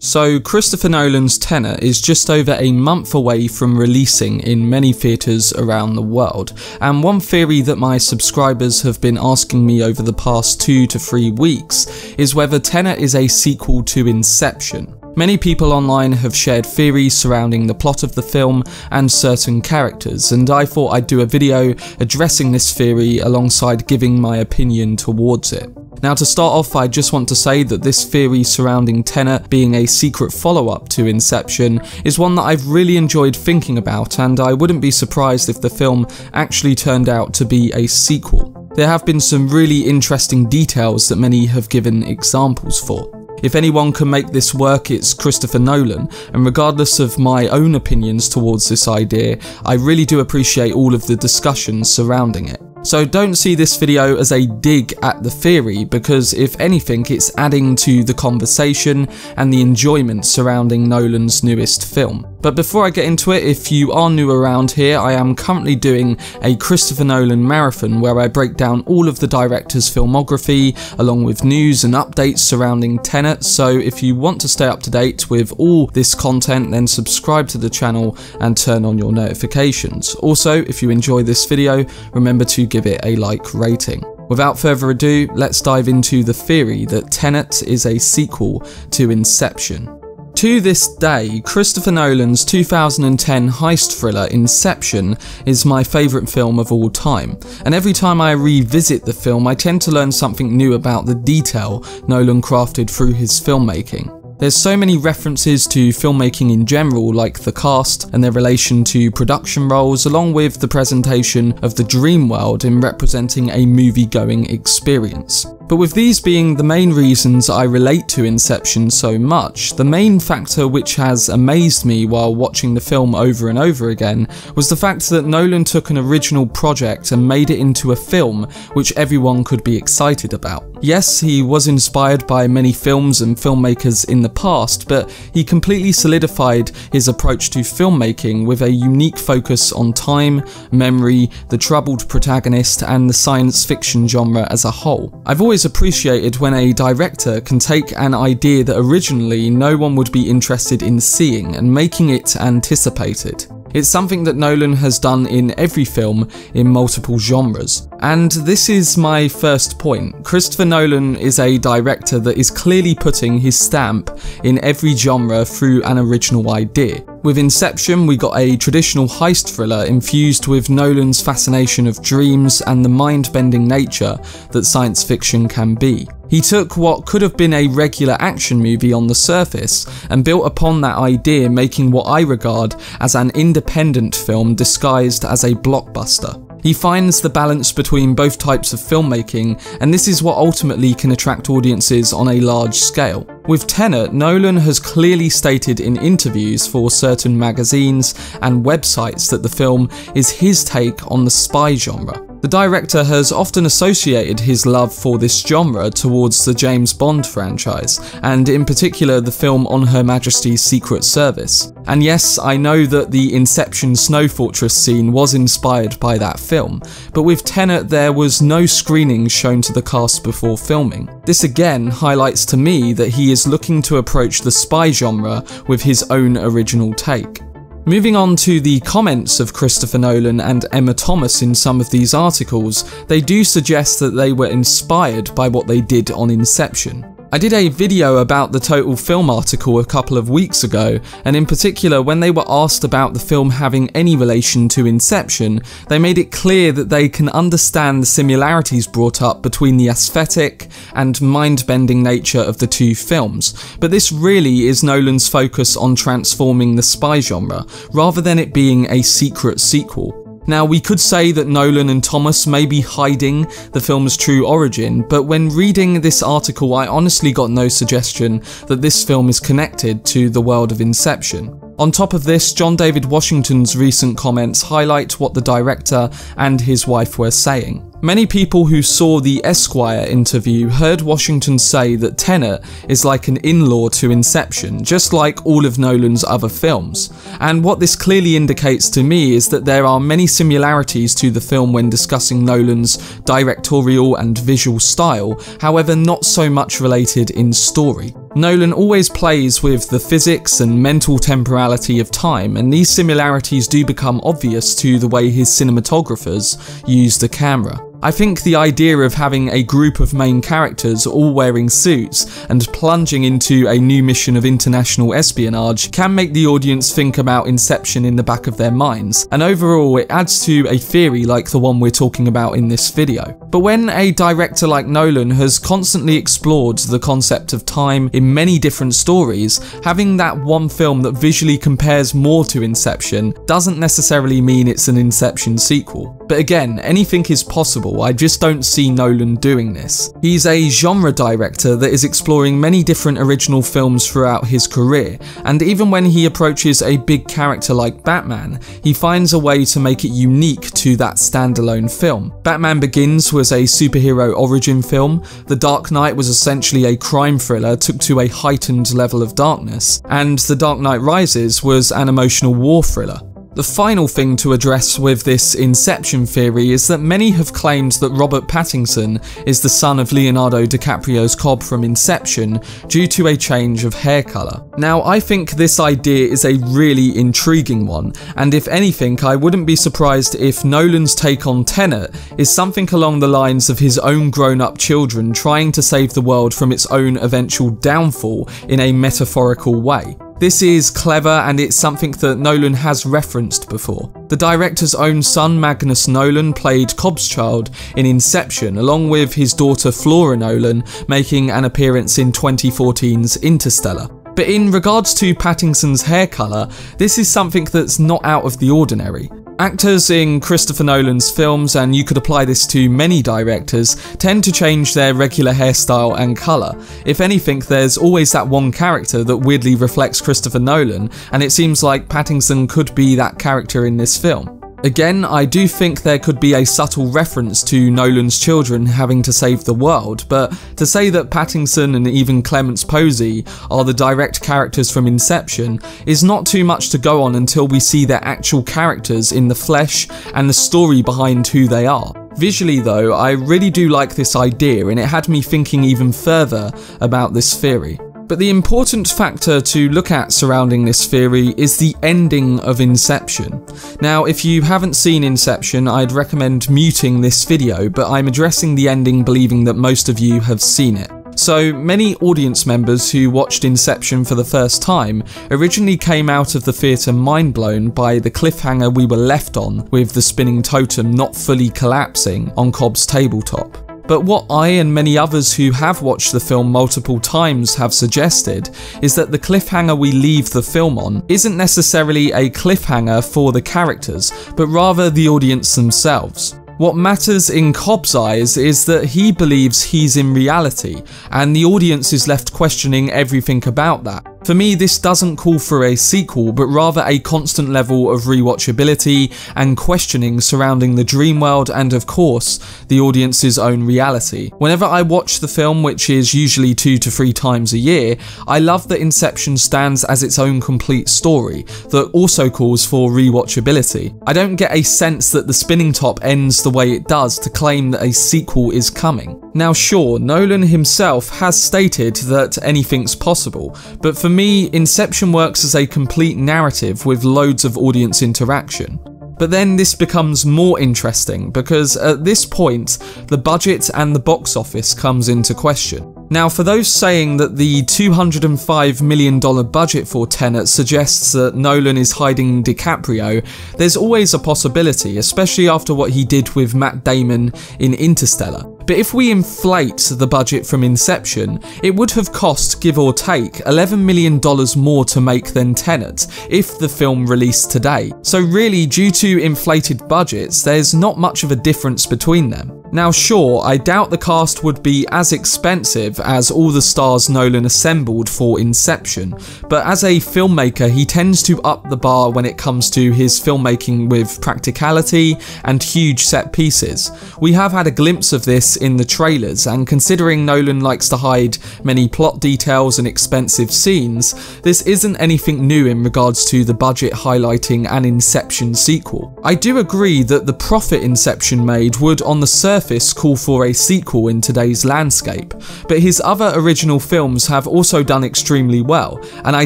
So Christopher Nolan's Tenet is just over a month away from releasing in many theatres around the world, and one theory that my subscribers have been asking me over the past 2 to 3 weeks is whether Tenet is a sequel to Inception. Many people online have shared theories surrounding the plot of the film and certain characters, and I thought I'd do a video addressing this theory alongside giving my opinion towards it. Now, to start off, I just want to say that this theory surrounding Tenet being a secret follow-up to Inception is one that I've really enjoyed thinking about, and I wouldn't be surprised if the film actually turned out to be a sequel. There have been some really interesting details that many have given examples for. If anyone can make this work, it's Christopher Nolan, and regardless of my own opinions towards this idea, I really do appreciate all of the discussions surrounding it. So don't see this video as a dig at the theory, because if anything, it's adding to the conversation and the enjoyment surrounding Nolan's newest film. But before I get into it, if you are new around here, I am currently doing a Christopher Nolan marathon where I break down all of the director's filmography along with news and updates surrounding Tenet, so if you want to stay up to date with all this content, then subscribe to the channel and turn on your notifications. Also, if you enjoy this video, remember to give it a like rating. Without further ado, let's dive into the theory that Tenet is a sequel to Inception. To this day, Christopher Nolan's 2010 heist thriller Inception is my favourite film of all time, and every time I revisit the film I tend to learn something new about the detail Nolan crafted through his filmmaking. There's so many references to filmmaking in general, like the cast and their relation to production roles, along with the presentation of the dream world in representing a movie-going experience. But with these being the main reasons I relate to Inception so much, the main factor which has amazed me while watching the film over and over again was the fact that Nolan took an original project and made it into a film which everyone could be excited about. Yes, he was inspired by many films and filmmakers in the past, but he completely solidified his approach to filmmaking with a unique focus on time, memory, the troubled protagonist, and the science fiction genre as a whole. I've always appreciated when a director can take an idea that originally no one would be interested in seeing and making it anticipated. It's something that Nolan has done in every film in multiple genres. And this is my first point. Christopher Nolan is a director that is clearly putting his stamp in every genre through an original idea. With Inception, we got a traditional heist thriller infused with Nolan's fascination of dreams and the mind-bending nature that science fiction can be. He took what could have been a regular action movie on the surface and built upon that idea, making what I regard as an independent film disguised as a blockbuster. He finds the balance between both types of filmmaking, and this is what ultimately can attract audiences on a large scale. With Tenet, Nolan has clearly stated in interviews for certain magazines and websites that the film is his take on the spy genre. The director has often associated his love for this genre towards the James Bond franchise, and in particular the film On Her Majesty's Secret Service. And yes, I know that the Inception Snow Fortress scene was inspired by that film, but with Tenet there was no screening shown to the cast before filming. This again highlights to me that he is looking to approach the spy genre with his own original take. Moving on to the comments of Christopher Nolan and Emma Thomas in some of these articles, they do suggest that they were inspired by what they did on Inception. I did a video about the Total Film article a couple of weeks ago, and in particular when they were asked about the film having any relation to Inception, they made it clear that they can understand the similarities brought up between the aesthetic and mind-bending nature of the two films, but this really is Nolan's focus on transforming the spy genre, rather than it being a secret sequel. Now, we could say that Nolan and Thomas may be hiding the film's true origin, but when reading this article I honestly got no suggestion that this film is connected to the world of Inception. On top of this, John David Washington's recent comments highlight what the director and his wife were saying. Many people who saw the Esquire interview heard Washington say that Tenet is like an in-law to Inception, just like all of Nolan's other films. And what this clearly indicates to me is that there are many similarities to the film when discussing Nolan's directorial and visual style, however not so much related in story. Nolan always plays with the physics and mental temporality of time, and these similarities do become obvious to the way his cinematographers use the camera. I think the idea of having a group of main characters all wearing suits and plunging into a new mission of international espionage can make the audience think about Inception in the back of their minds, and overall it adds to a theory like the one we're talking about in this video. But when a director like Nolan has constantly explored the concept of time in many different stories, having that one film that visually compares more to Inception doesn't necessarily mean it's an Inception sequel. But again, anything is possible. I just don't see Nolan doing this. He's a genre director that is exploring many different original films throughout his career, and even when he approaches a big character like Batman, he finds a way to make it unique to that standalone film. Batman Begins was a superhero origin film, The Dark Knight was essentially a crime thriller took to a heightened level of darkness, and The Dark Knight Rises was an emotional war thriller. The final thing to address with this Inception theory is that many have claimed that Robert Pattinson is the son of Leonardo DiCaprio's Cobb from Inception due to a change of hair colour. Now, I think this idea is a really intriguing one, and if anything, I wouldn't be surprised if Nolan's take on Tenet is something along the lines of his own grown-up children trying to save the world from its own eventual downfall in a metaphorical way. This is clever, and it's something that Nolan has referenced before. The director's own son, Magnus Nolan, played Cobb's child in Inception, along with his daughter Flora Nolan making an appearance in 2014's Interstellar. But in regards to Pattinson's hair colour, this is something that's not out of the ordinary. Actors in Christopher Nolan's films, and you could apply this to many directors, tend to change their regular hairstyle and colour. If anything, there's always that one character that weirdly reflects Christopher Nolan, and it seems like Pattinson could be that character in this film. Again, I do think there could be a subtle reference to Nolan's children having to save the world, but to say that Pattinson and even Clemence Posey are the direct characters from Inception is not too much to go on until we see their actual characters in the flesh and the story behind who they are. Visually though, I really do like this idea, and it had me thinking even further about this theory. But the important factor to look at surrounding this theory is the ending of Inception. Now, if you haven't seen Inception, I'd recommend muting this video, but I'm addressing the ending believing that most of you have seen it. So, many audience members who watched Inception for the first time originally came out of the theatre mind blown by the cliffhanger we were left on, with the spinning totem not fully collapsing on Cobb's tabletop. But what I and many others who have watched the film multiple times have suggested is that the cliffhanger we leave the film on isn't necessarily a cliffhanger for the characters, but rather the audience themselves. What matters in Cobb's eyes is that he believes he's in reality, and the audience is left questioning everything about that. For me, this doesn't call for a sequel, but rather a constant level of rewatchability and questioning surrounding the dream world and, of course, the audience's own reality. Whenever I watch the film, which is usually 2 to 3 times a year, I love that Inception stands as its own complete story that also calls for rewatchability. I don't get a sense that the spinning top ends the way it does to claim that a sequel is coming. Now sure, Nolan himself has stated that anything's possible, but for me, Inception works as a complete narrative with loads of audience interaction. But then this becomes more interesting because at this point, the budget and the box office comes into question. Now, for those saying that the $205 million budget for Tenet suggests that Nolan is hiding DiCaprio, there's always a possibility, especially after what he did with Matt Damon in Interstellar. But if we inflate the budget from Inception, it would have cost, give or take, $11 million more to make than Tenet if the film released today. So really, due to inflated budgets, there's not much of a difference between them. Now sure, I doubt the cast would be as expensive as all the stars Nolan assembled for Inception, but as a filmmaker he tends to up the bar when it comes to his filmmaking with practicality and huge set pieces. We have had a glimpse of this in the trailers, and considering Nolan likes to hide many plot details and expensive scenes, this isn't anything new in regards to the budget highlighting an Inception sequel. I do agree that the profit Inception made would on the surface surface call for a sequel in today's landscape, but his other original films have also done extremely well, and I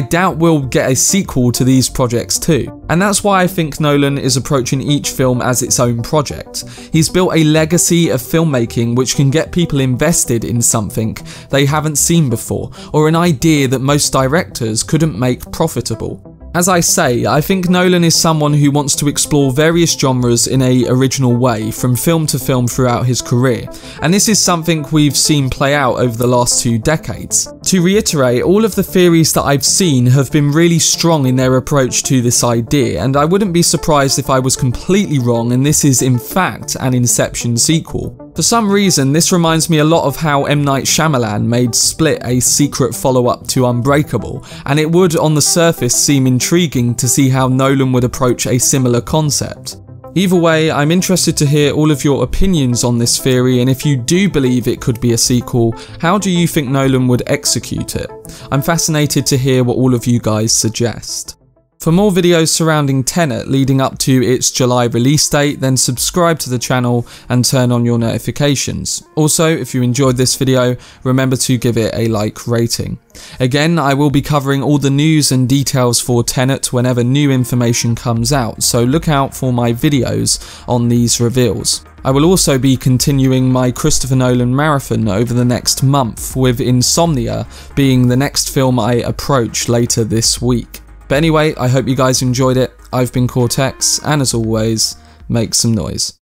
doubt we'll get a sequel to these projects too. And that's why I think Nolan is approaching each film as its own project. He's built a legacy of filmmaking which can get people invested in something they haven't seen before, or an idea that most directors couldn't make profitable. As I say, I think Nolan is someone who wants to explore various genres in an original way from film to film throughout his career, and this is something we've seen play out over the last 2 decades. To reiterate, all of the theories that I've seen have been really strong in their approach to this idea, and I wouldn't be surprised if I was completely wrong and this is in fact an Inception sequel. For some reason, this reminds me a lot of how M. Night Shyamalan made Split a secret follow-up to Unbreakable, and it would on the surface seem intriguing to see how Nolan would approach a similar concept. Either way, I'm interested to hear all of your opinions on this theory, and if you do believe it could be a sequel, how do you think Nolan would execute it? I'm fascinated to hear what all of you guys suggest. For more videos surrounding Tenet leading up to its July release date, then subscribe to the channel and turn on your notifications. Also, if you enjoyed this video, remember to give it a like rating. Again, I will be covering all the news and details for Tenet whenever new information comes out, so look out for my videos on these reveals. I will also be continuing my Christopher Nolan marathon over the next month, with Insomnia being the next film I approach later this week. But anyway, I hope you guys enjoyed it. I've been Cortex, and as always, make some noise.